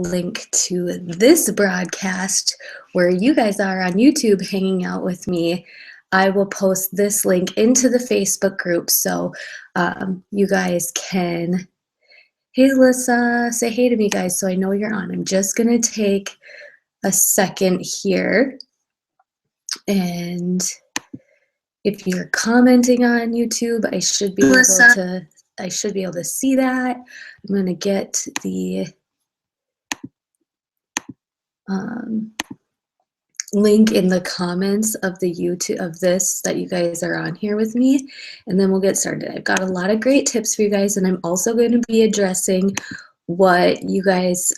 link to this broadcast where you guys are on YouTube hanging out with me, I will post this link into the Facebook group so you guys can, hey Alyssa, say hey to me guys so I know you're on. I'm just gonna take a second here, and if you're commenting on YouTube, I should be able to see that. I'm gonna get the link in the comments of the YouTube of this that you guys are on here with me, and then we'll get started. I've got a lot of great tips for you guys, and I'm also going to be addressing what you guys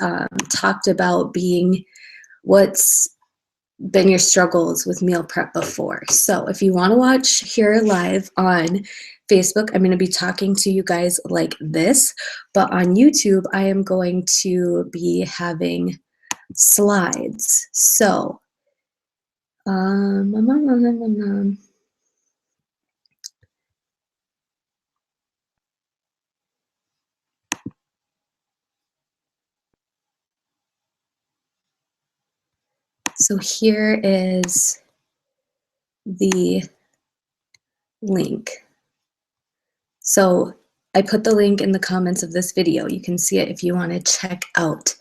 talked about being what's been your struggles with meal prep before. So if you want to watch here live on Facebook, I'm going to be talking to you guys like this, but on YouTube I am going to be having slides. So so here is the link. So I put the link in the comments of this video. You can see it if you want to check out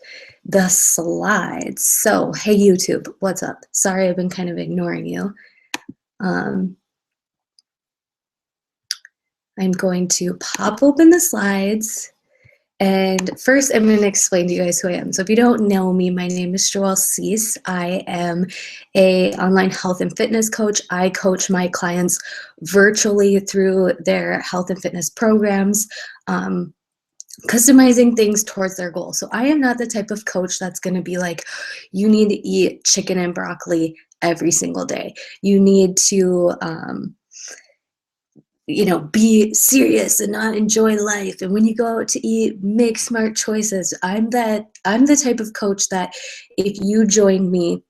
the slides. So, hey YouTube, what's up? Sorry, I've been kind of ignoring you. I'm going to pop open the slides. And first, I'm going to explain to you guys who I am. So if you don't know me, my name is Joelle Cease. I am an online health and fitness coach. I coach my clients virtually through their health and fitness programs, customizing things towards their goal. So I am not the type of coach that's going to be like, you need to eat chicken and broccoli every single day. You need to be serious and not enjoy life. And when you go out to eat, make smart choices. I'm the type of coach that if you join me,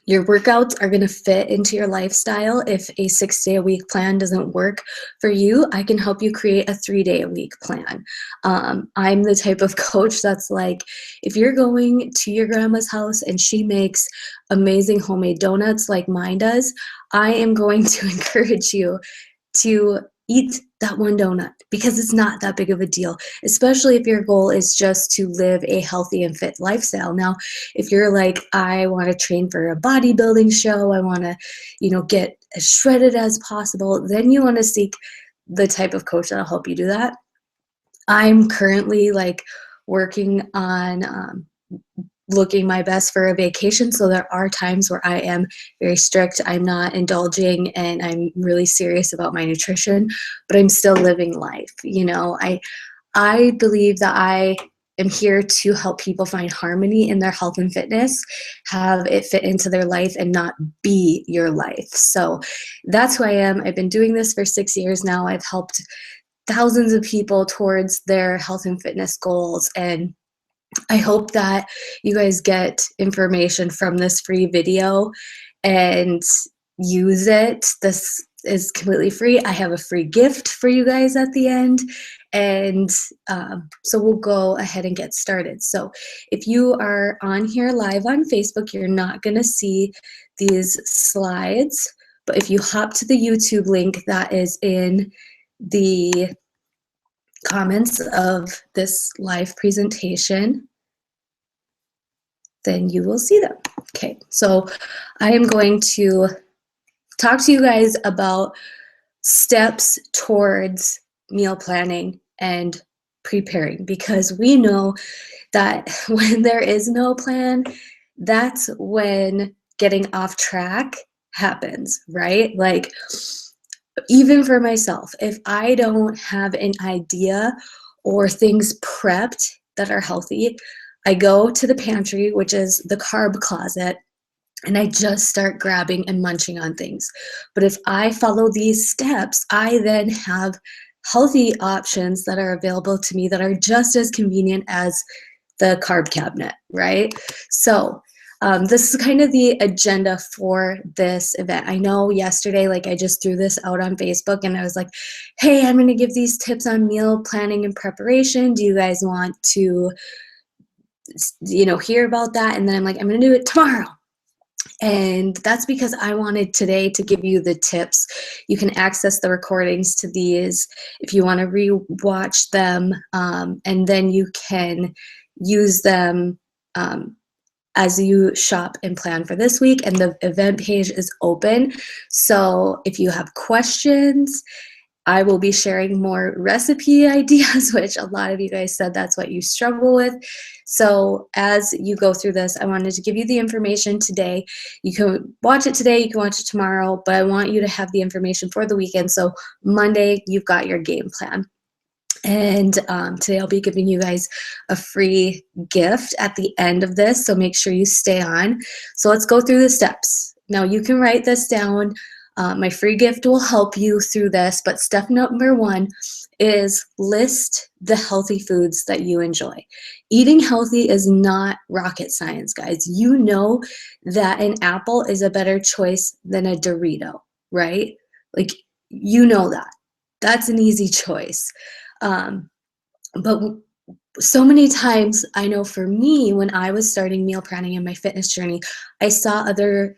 your workouts are going to fit into your lifestyle. If a 6-day-a-week plan doesn't work for you, I can help you create a 3-day-a-week plan. I'm the type of coach that's like, if you're going to your grandma's house and she makes amazing homemade donuts like mine does, I am going to encourage you to eat that one donut because it's not that big of a deal, especially if your goal is just to live a healthy and fit lifestyle. Now, if you're like, I want to train for a bodybuilding show, I want to, get as shredded as possible, then you want to seek the type of coach that'll help you do that. I'm currently working on looking my best for a vacation. So there are times where I am very strict. I'm not indulging and I'm really serious about my nutrition, but I'm still living life. I believe that I am here to help people find harmony in their health and fitness, have it fit into their life and not be your life. So that's who I am. I've been doing this for 6 years now. I've helped thousands of people towards their health and fitness goals, and I hope that you guys get information from this free video and use it. This is completely free. I have a free gift for you guys at the end. And so we'll go ahead and get started. So if you are on here live on Facebook, you're not going to see these slides. But if you hop to the YouTube link that is in the comments of this live presentation, then you will see them. Okay, so I am going to talk to you guys about steps towards meal planning and preparing, because we know that when there is no plan, that's when getting off track happens, right? Like, even for myself, if I don't have an idea or things prepped that are healthy, I go to the pantry, which is the carb closet, and I just start grabbing and munching on things. But if I follow these steps, I then have healthy options that are available to me that are just as convenient as the carb cabinet, right? So this is kind of the agenda for this event. I know yesterday, I just threw this out on Facebook and I was like, hey, I'm going to give these tips on meal planning and preparation. Do you guys want to hear about that, and then I'm like, I'm going to do it tomorrow. And that's because I wanted today to give you the tips. You can access the recordings to these if you want to re-watch them, and then you can use them as you shop and plan for this week. And the event page is open. So if you have questions, I will be sharing more recipe ideas, which a lot of you guys said that's what you struggle with. So as you go through this, I wanted to give you the information today. You can watch it today, you can watch it tomorrow, but I want you to have the information for the weekend. So Monday, you've got your game plan. And today I'll be giving you guys a free gift at the end of this, so make sure you stay on. So let's go through the steps. Now you can write this down. My free gift will help you through this, but step number 1 is list the healthy foods that you enjoy. Eating healthy is not rocket science, guys. You know that an apple is a better choice than a Dorito, right? Like, you know that. That's an easy choice. But so many times, I know for me, when I was starting meal planning in my fitness journey, I saw other,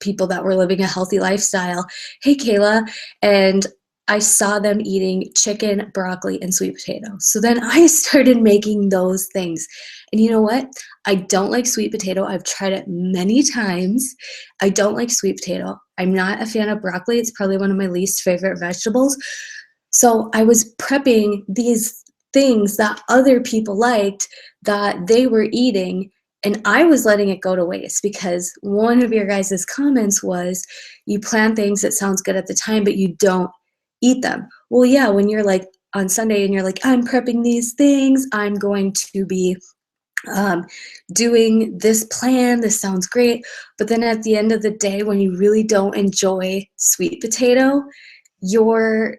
people that were living a healthy lifestyle. Hey, Kayla. And I saw them eating chicken, broccoli, and sweet potato. So then I started making those things. And you know what? I don't like sweet potato. I've tried it many times. I don't like sweet potato. I'm not a fan of broccoli. It's probably one of my least favorite vegetables. So I was prepping these things that other people liked that they were eating, and I was letting it go to waste because one of your guys' comments was, you plan things that sounds good at the time, but you don't eat them. Well, yeah, when you're like on Sunday and you're like, I'm prepping these things, I'm going to be doing this plan, this sounds great. But then at the end of the day, when you really don't enjoy sweet potato, you're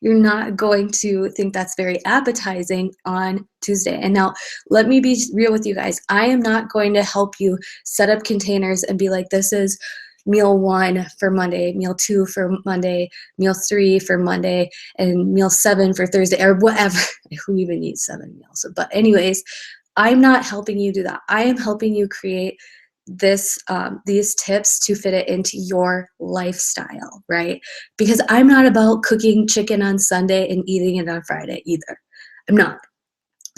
not going to think that's very appetizing on Tuesday. And now, let me be real with you guys. I am not going to help you set up containers and be like, this is meal 1 for Monday, meal 2 for Monday, meal 3 for Monday, and meal 7 for Thursday, or whatever. Who even eats 7 meals? But anyways, I'm not helping you do that. I am helping you create these tips to fit it into your lifestyle, right? Because I'm not about cooking chicken on Sunday and eating it on Friday either. I'm not.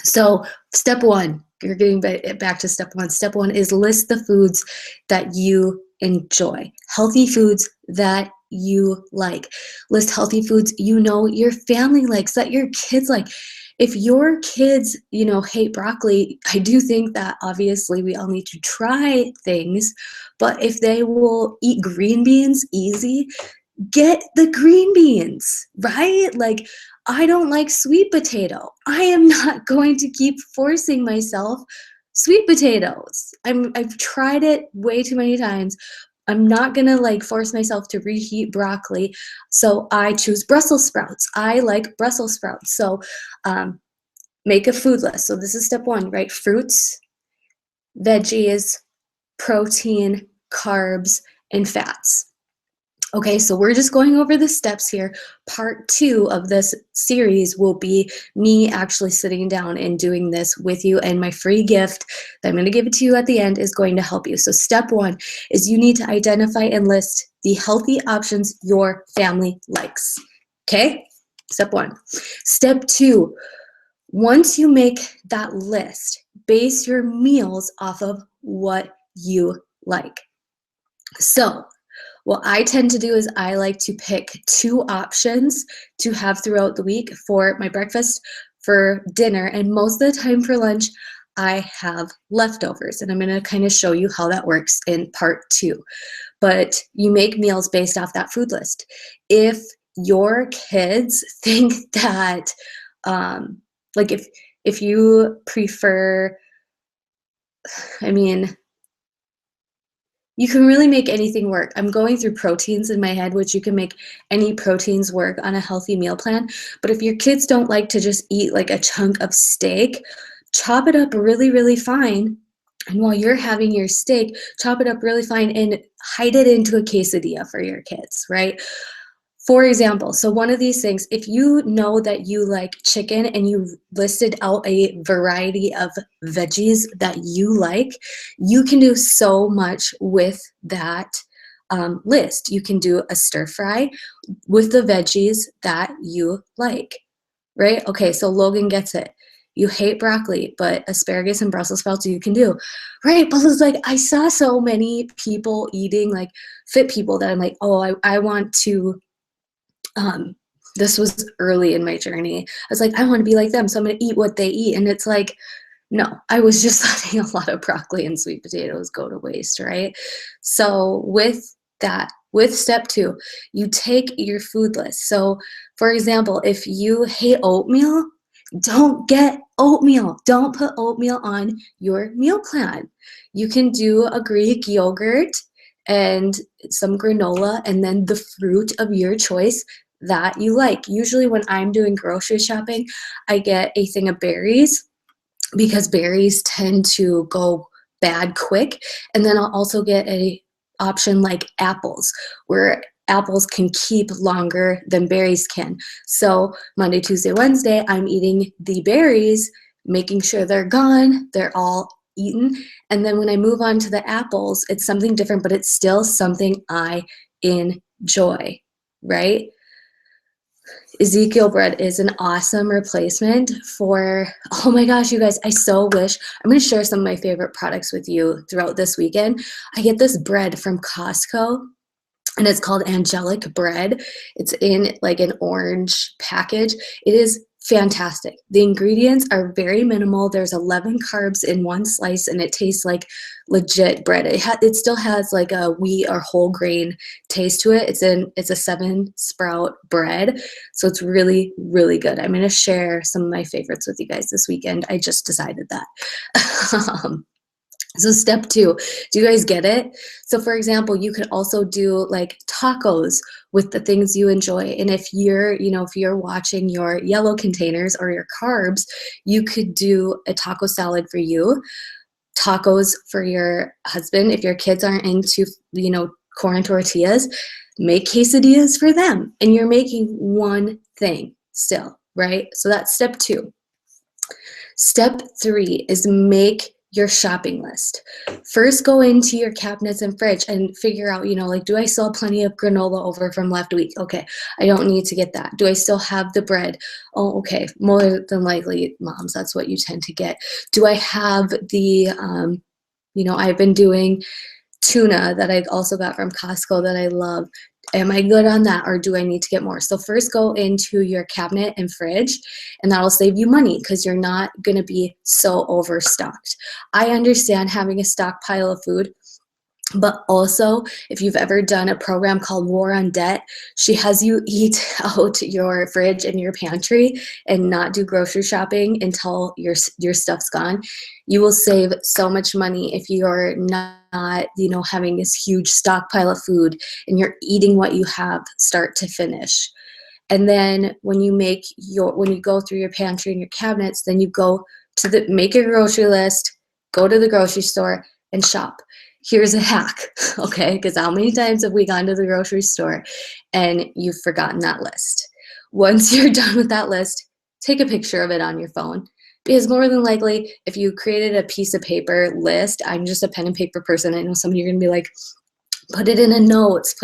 So step 1, you're getting back to step 1. Step 1 is list the foods that you enjoy. Healthy foods that you like. List healthy foods your family likes, that your kids like. If your kids, hate broccoli, I do think that obviously we all need to try things, but if they will eat green beans easy, get the green beans, right? Like, I don't like sweet potato. I am not going to keep forcing myself sweet potatoes. I've tried it way too many times. I'm not gonna force myself to reheat broccoli. So I choose Brussels sprouts. I like Brussels sprouts. So make a food list. So this is step 1, right? Fruits, veggies, protein, carbs, and fats. Okay, so we're just going over the steps here. Part 2 of this series will be me actually sitting down and doing this with you, and my free gift that I'm going to give it to you at the end is going to help you. So step 1 is you need to identify and list the healthy options your family likes. Okay, step 1. Step 2, once you make that list, base your meals off of what you like. So what I tend to do is I like to pick 2 options to have throughout the week for my breakfast, for dinner, and most of the time for lunch, I have leftovers. And I'm going to kind of show you how that works in part 2. But you make meals based off that food list. If your kids think that, if you prefer, you can really make anything work. I'm going through proteins in my head, which you can make any proteins work on a healthy meal plan. But if your kids don't like to just eat like a chunk of steak, chop it up really, really fine. And while you're having your steak, chop it up really fine and hide it into a quesadilla for your kids, right? For example, so one of these things, if you know that you like chicken and you listed out a variety of veggies that you like, you can do so much with that list. You can do a stir fry with the veggies that you like, right? Okay, so Logan gets it. You hate broccoli, but asparagus and Brussels sprouts you can do, right? But it's like I saw so many people eating, like fit people, that I'm like, oh, I want to this was early in my journey. I was like, I want to be like them, so I'm going to eat what they eat. And it's like, no, I was just letting a lot of broccoli and sweet potatoes go to waste, right? So with that, with step two, you take your food list. So for example, if you hate oatmeal, don't get oatmeal. Don't put oatmeal on your meal plan. You can do a Greek yogurt and some granola and then the fruit of your choice that you like. Usually when I'm doing grocery shopping, I get a thing of berries because berries tend to go bad quick. And then I'll also get a option like apples, where apples can keep longer than berries can. So Monday, Tuesday, Wednesday, I'm eating the berries, making sure they're gone, they're all eaten. And then when I move on to the apples, it's something different, but it's still something I enjoy, right? Ezekiel bread is an awesome replacement for, oh my gosh, you guys, I so wish, I'm going to share some of my favorite products with you throughout this weekend. I get this bread from Costco and it's called angelic bread. It's in like an orange package. It is fantastic. The ingredients are very minimal. There's 11 carbs in one slice and it tastes like legit bread. It still has like a wheat or whole grain taste to it. It's a 7-sprout bread. So it's really, really good. I'm going to share some of my favorites with you guys this weekend. I just decided that. So step two, do you guys get it? So for example, you could also do like tacos with the things you enjoy. And if you're watching your yellow containers or your carbs, you could do a taco salad for you, tacos for your husband. If your kids aren't into, corn tortillas, make quesadillas for them. And you're making one thing still, right? So that's step two. Step three is make your shopping list. First, go into your cabinets and fridge and figure out, like, do I still have plenty of granola over from last week? Okay, I don't need to get that. Do I still have the bread? Oh, okay, more than likely, moms, that's what you tend to get. Do I have the, I've been doing tuna that I also got from Costco that I love. Am I good on that or do I need to get more? So first go into your cabinet and fridge and that'll save you money because you're not going to be so overstocked. I understand having a stockpile of food, but also if you've ever done a program called War on Debt, she has you eat out your fridge and your pantry and not do grocery shopping until your stuff's gone. You will save so much money if you're not having this huge stockpile of food and you're eating what you have start to finish. And then when you go through your pantry and your cabinets, then you go to make your grocery list, go to the grocery store and shop. Here's a hack, okay? Because how many times have we gone to the grocery store and you've forgotten that list? Once you're done with that list, take a picture of it on your phone. Because more than likely, if you created a piece of paper list, I'm just a pen and paper person. I know some of you are going to be like, put it in a notes.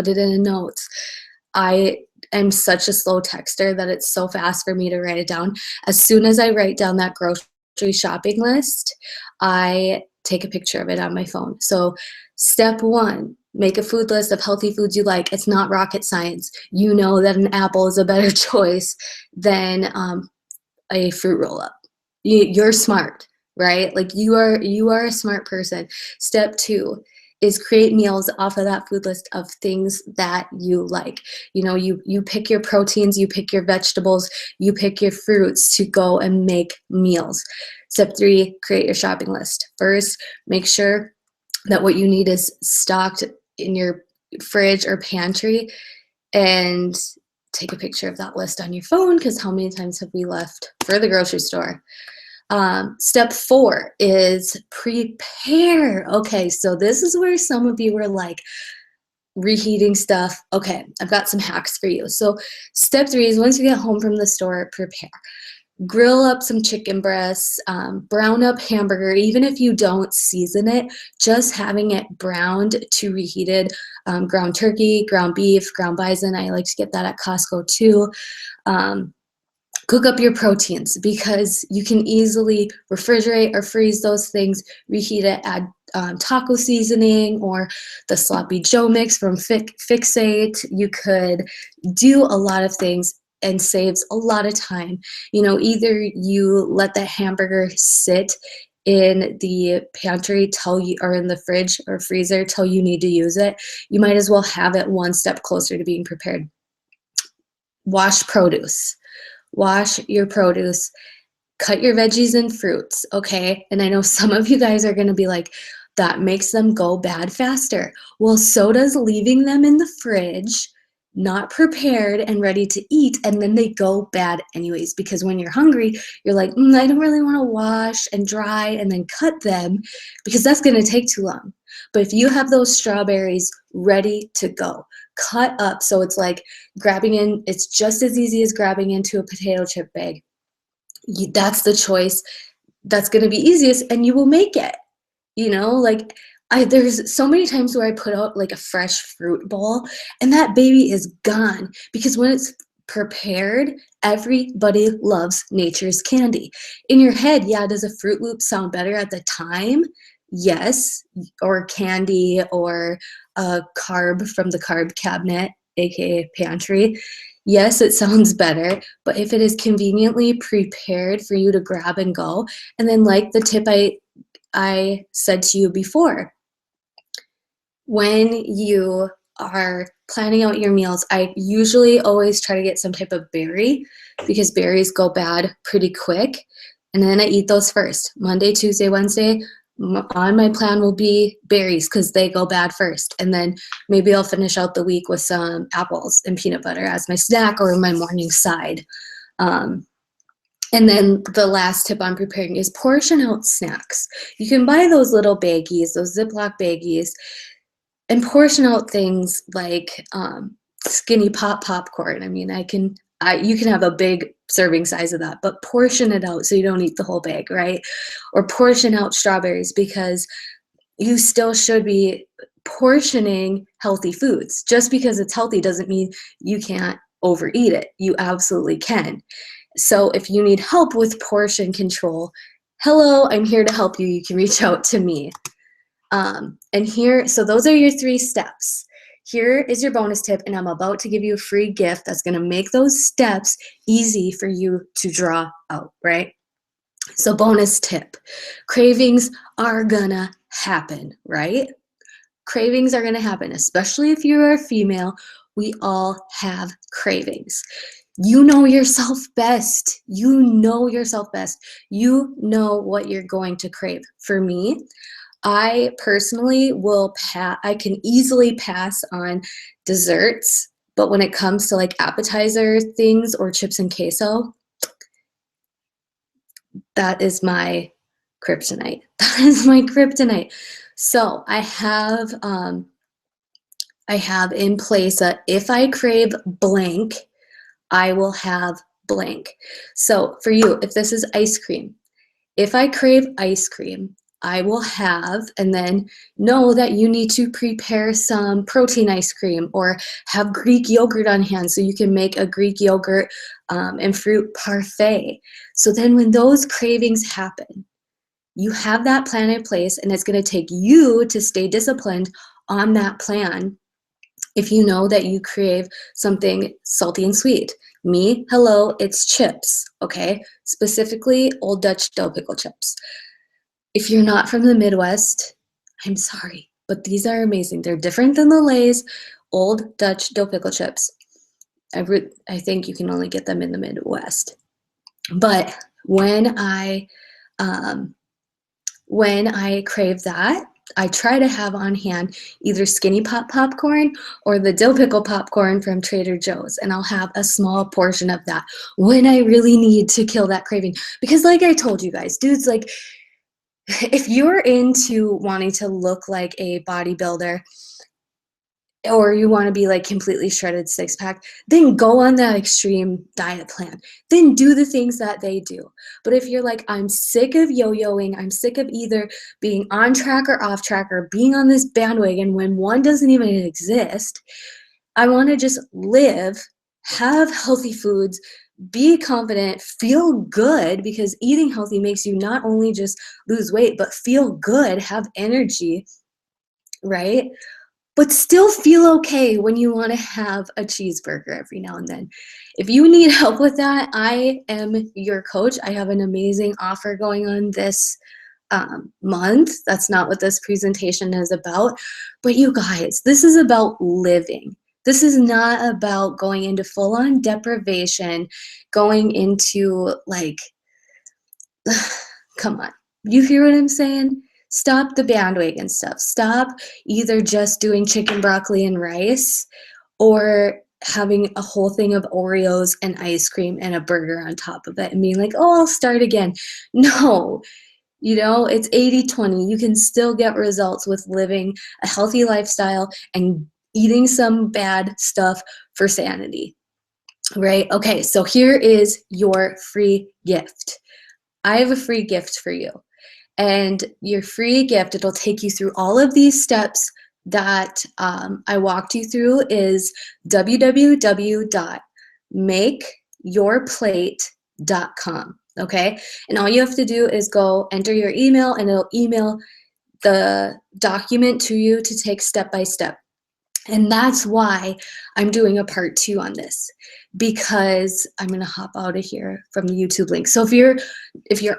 I am such a slow texter that it's so fast for me to write it down. As soon as I write down that grocery shopping list, I take a picture of it on my phone. So step one, make a food list of healthy foods you like. It's not rocket science. You know that an apple is a better choice than a fruit roll-up. You're smart, right? Like you are a smart person. Step two is create meals off of that food list of things that you like. You pick your proteins, you pick your vegetables, you pick your fruits to go and make meals. Step three, create your shopping list. First, make sure that what you need is stocked in your fridge or pantry and take a picture of that list on your phone because how many times have we left for the grocery store? Step four is prepare. Okay, so this is where some of you were like, reheating stuff. Okay, I've got some hacks for you. So step 3 is once you get home from the store, prepare. Grill up some chicken breasts, brown up hamburger, even if you don't season it, just having it browned to reheated, ground turkey, ground beef, ground bison. I like to get that at Costco too. Cook up your proteins because you can easily refrigerate or freeze those things, reheat it, add taco seasoning or the sloppy Joe mix from Fixate. You could do a lot of things and saves a lot of time. You know, either you let that hamburger sit in the pantry till you, or in the fridge or freezer till you need to use it. You might as well have it one step closer to being prepared. Wash produce. Wash your produce, cut your veggies and fruits, okay? And I know some of you guys are gonna be like, that makes them go bad faster. Well, so does leaving them in the fridge, not prepared and ready to eat, and then they go bad anyways, because when you're hungry, you're like, I don't really wanna wash and dry and then cut them because that's gonna take too long. But if you have those strawberries ready to go, cut up so it's like grabbing in, it's just as easy as grabbing into a potato chip bag. That's the choice that's going to be easiest and you will make it. You know, like there's so many times where I put out like a fresh fruit bowl and that baby is gone because when it's prepared, everybody loves nature's candy. In your head, yeah, does a Fruit Loop sound better at the time? Yes, or candy or a carb from the carb cabinet, aka pantry. Yes, it sounds better, but if it is conveniently prepared for you to grab and go, and then like the tip I said to you before, when you are planning out your meals, I usually always try to get some type of berry because berries go bad pretty quick. And then I eat those first. Monday, Tuesday, Wednesday, on my plan will be berries because they go bad first. And then maybe I'll finish out the week with some apples and peanut butter as my snack or my morning side. And then the last tip on preparing is portion out snacks. You can buy those little baggies, those Ziploc baggies, and portion out things like skinny popcorn. I mean, you can have a big serving size of that, but portion it out so you don't eat the whole bag, right? Or portion out strawberries because you still should be portioning healthy foods. Just because it's healthy doesn't mean you can't overeat it. You absolutely can. So if you need help with portion control, hello, I'm here to help you. You can reach out to me. So those are your 3 steps. Here is your bonus tip, and I'm about to give you a free gift that's going to make those steps easy for you to draw out, right? So bonus tip, cravings are gonna happen, right? Cravings are gonna happen, especially if you're a female. We all have cravings. You know yourself best. You know yourself best. You know what you're going to crave. For me, I personally I can easily pass on desserts, but when it comes to like appetizer things or chips and queso, that is my kryptonite. That is my kryptonite. So I have in place a if I crave blank, I will have blank. So for you, if this is ice cream, if I crave ice cream, I will have, and then know that you need to prepare some protein ice cream or have Greek yogurt on hand so you can make a Greek yogurt and fruit parfait. So then when those cravings happen, you have that plan in place, and it's going to take you to stay disciplined on that plan. If you know that you crave something salty and sweet, me, hello, it's chips, okay? Specifically, Old Dutch dill pickle chips. If you're not from the Midwest, I'm sorry, but these are amazing. They're different than the Lay's Old Dutch dill pickle chips. I think you can only get them in the Midwest. But when I crave that, I try to have on hand either Skinny Pop popcorn or the dill pickle popcorn from Trader Joe's, and I'll have a small portion of that when I really need to kill that craving. Because like I told you guys, dudes, like if you're into wanting to look like a bodybuilder or you want to be like completely shredded six pack, then go on that extreme diet plan. Then do the things that they do. But if you're like, I'm sick of yo-yoing, I'm sick of either being on track or off track or being on this bandwagon when one doesn't even exist, I want to just live, have healthy foods, be confident, feel good, because eating healthy makes you not only just lose weight, but feel good, have energy, right? But still feel okay when you want to have a cheeseburger every now and then. If you need help with that, I am your coach. I have an amazing offer going on this month. That's not what this presentation is about. But you guys, this is about living. This is not about going into full-on deprivation, going into like, come on. You hear what I'm saying? Stop the bandwagon stuff. Stop either just doing chicken, broccoli, and rice or having a whole thing of Oreos and ice cream and a burger on top of it and being like, oh, I'll start again. No, it's 80-20. You can still get results with living a healthy lifestyle and eating some bad stuff for sanity, right? Okay, so here is your free gift. I have a free gift for you. And your free gift, it'll take you through all of these steps that I walked you through, is www.makeyourplate.com. Okay, and all you have to do is go enter your email and it'll email the document to you to take step by step. And that's why I'm doing a part 2 on this, because I'm going to hop out of here from the YouTube link. So if you're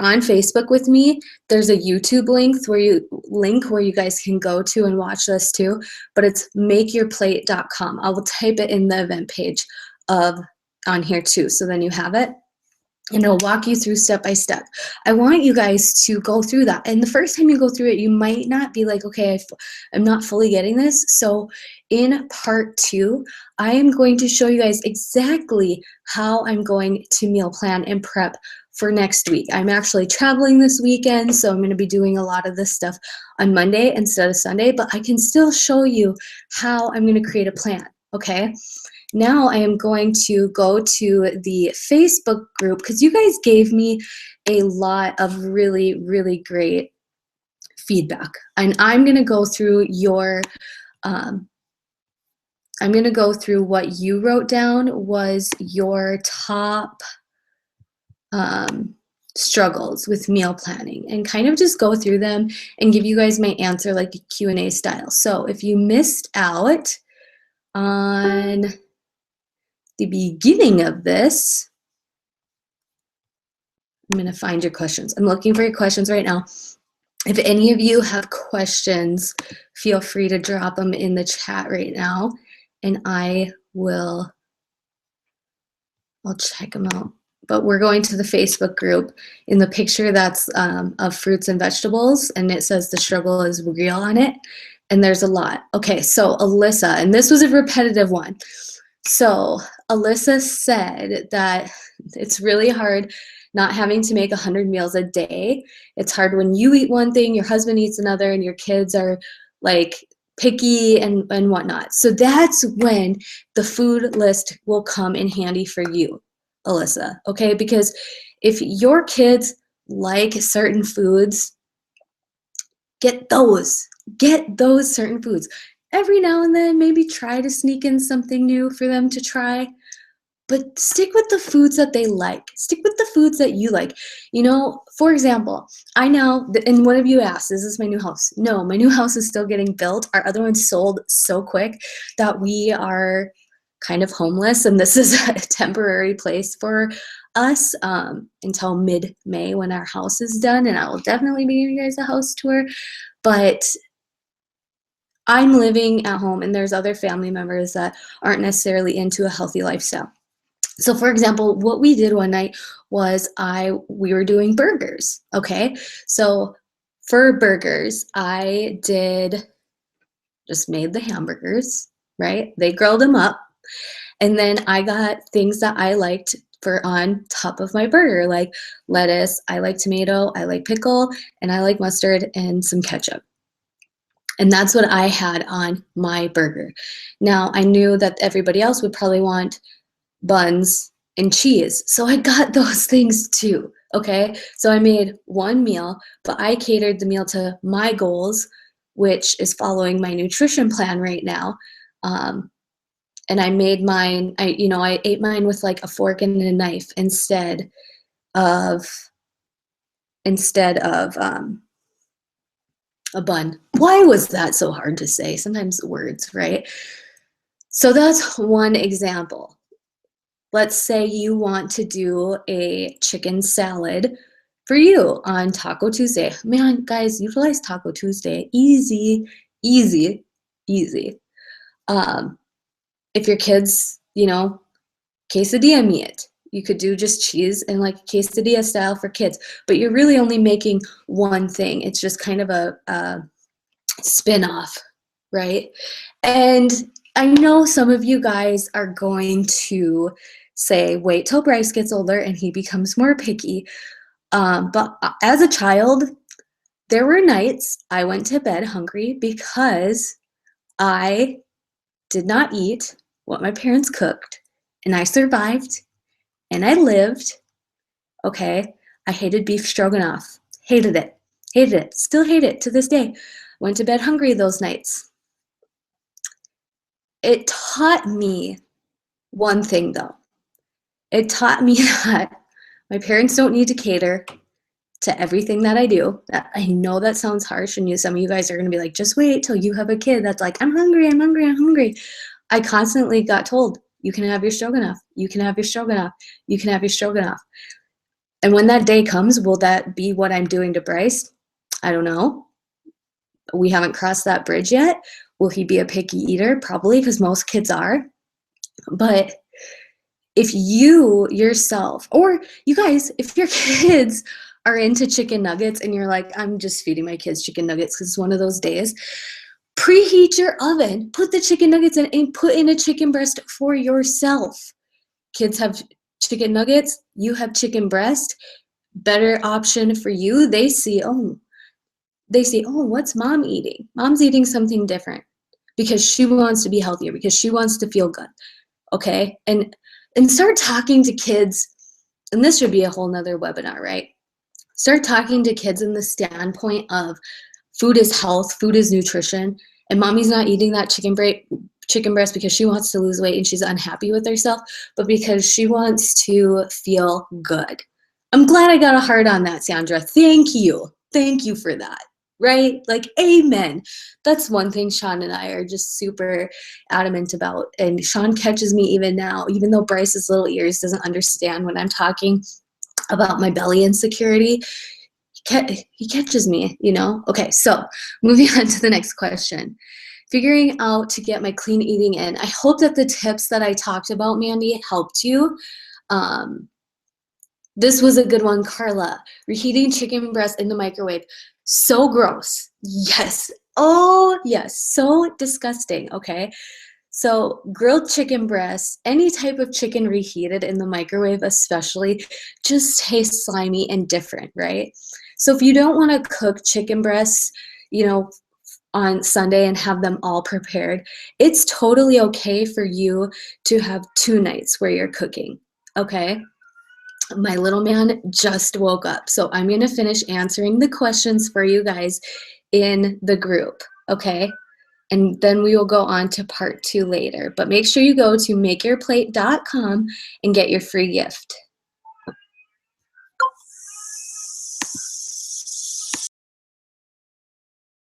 on Facebook with me, there's a YouTube link where you guys can go to and watch this too, but it's makeyourplate.com. I will type it in the event page on here too, so then you have it. And it'll walk you through step by step. I want you guys to go through that. And the first time you go through it, you might not be like, okay, I'm not fully getting this. So in part 2, I am going to show you guys exactly how I'm going to meal plan and prep for next week. I'm actually traveling this weekend, so I'm going to be doing a lot of this stuff on Monday instead of Sunday, but I can still show you how I'm going to create a plan, okay? Now I am going to go to the Facebook group because you guys gave me a lot of really, really great feedback. And I'm going to go through I'm going to go through what you wrote down was your top struggles with meal planning, and kind of just go through them and give you guys my answer like a Q&A style. So if you missed out on the beginning of this, I'm going to find your questions. I'm looking for your questions right now. If any of you have questions, feel free to drop them in the chat right now, and I'll check them out. But we're going to the Facebook group. In the picture that's of fruits and vegetables, and it says the struggle is real on it, and there's a lot. Okay, so Alyssa, and this was a repetitive one. So Alyssa said that it's really hard not having to make 100 meals a day. It's hard when you eat one thing, your husband eats another, and your kids are like picky and whatnot. So that's when the food list will come in handy for you, Alyssa, okay? Because if your kids like certain foods, get those certain foods. Every now and then, maybe try to sneak in something new for them to try, but stick with the foods that they like. Stick with the foods that you like. For example, I know, and one of you asked, is this my new house? No, my new house is still getting built. Our other one sold so quick that we are kind of homeless, and this is a temporary place for us until mid-May when our house is done, and I will definitely be giving you guys a house tour. But I'm living at home, and there's other family members that aren't necessarily into a healthy lifestyle. So for example, what we did one night was we were doing burgers, okay? So for burgers, I just made the hamburgers, right? They grilled them up, and then I got things that I liked for on top of my burger, like lettuce, I like tomato, I like pickle, and I like mustard and some ketchup. And that's what I had on my burger. Now, I knew that everybody else would probably want buns and cheese. So I got those things too. Okay. So I made one meal, but I catered the meal to my goals, which is following my nutrition plan right now. And I made mine, I ate mine with like a fork and a knife of instead of a bun. Why was that so hard to say? Sometimes words, right? So that's one example. Let's say you want to do a chicken salad for you on Taco Tuesday. Man, guys, utilize Taco Tuesday. Easy, easy, easy. If your kids, quesadilla meat, you could do just cheese and like quesadilla style for kids, but you're really only making one thing. It's just kind of a spin-off, right? And I know some of you guys are going to say, wait till Bryce gets older and he becomes more picky. But as a child, there were nights I went to bed hungry because I did not eat what my parents cooked, and I survived and I lived. Okay, I hated beef stroganoff. Hated it. Hated it. Still hate it to this day. Went to bed hungry those nights. It taught me one thing though. It taught me that my parents don't need to cater to everything that I do. I know that sounds harsh, and some of you guys are going to be like, just wait till you have a kid that's like, I'm hungry, I'm hungry, I'm hungry. I constantly got told, you can have your stroganoff, you can have your stroganoff, you can have your stroganoff. And when that day comes, will that be what I'm doing to Bryce? I don't know. We haven't crossed that bridge yet. Will he be a picky eater? Probably, because most kids are. But if you yourself, or you guys, if your kids are into chicken nuggets and you're like, I'm just feeding my kids chicken nuggets because it's one of those days, preheat your oven, put the chicken nuggets in, and put in a chicken breast for yourself. Kids have chicken nuggets, you have chicken breast, better option for you. They see, oh, what's mom eating? Mom's eating something different because she wants to be healthier, because she wants to feel good. Okay. And start talking to kids. And this should be a whole nother webinar, right? Start talking to kids in the standpoint of food is health, food is nutrition. And mommy's not eating that chicken breast because she wants to lose weight and she's unhappy with herself, but because she wants to feel good. I'm glad I got a heart on that, Sandra. Thank you. Thank you for that. Right? Like, amen. That's one thing Sean and I are just super adamant about. And Sean catches me even now, even though Bryce's little ears doesn't understand when I'm talking about my belly insecurity. He catches me, Okay, so moving on to the next question. Figuring out to get my clean eating in. I hope that the tips that I talked about, Mandy, helped you. This was a good one, Carla. Reheating chicken breast in the microwave. So gross. Yes. Oh, yes. So disgusting. Okay. So grilled chicken breast, any type of chicken reheated in the microwave especially, just tastes slimy and different, right? So if you don't want to cook chicken breasts, on Sunday and have them all prepared, it's totally okay for you to have 2 nights where you're cooking, okay? My little man just woke up, so I'm going to finish answering the questions for you guys in the group, okay? And then we will go on to part 2 later. But make sure you go to makeyourplate.com and get your free gift.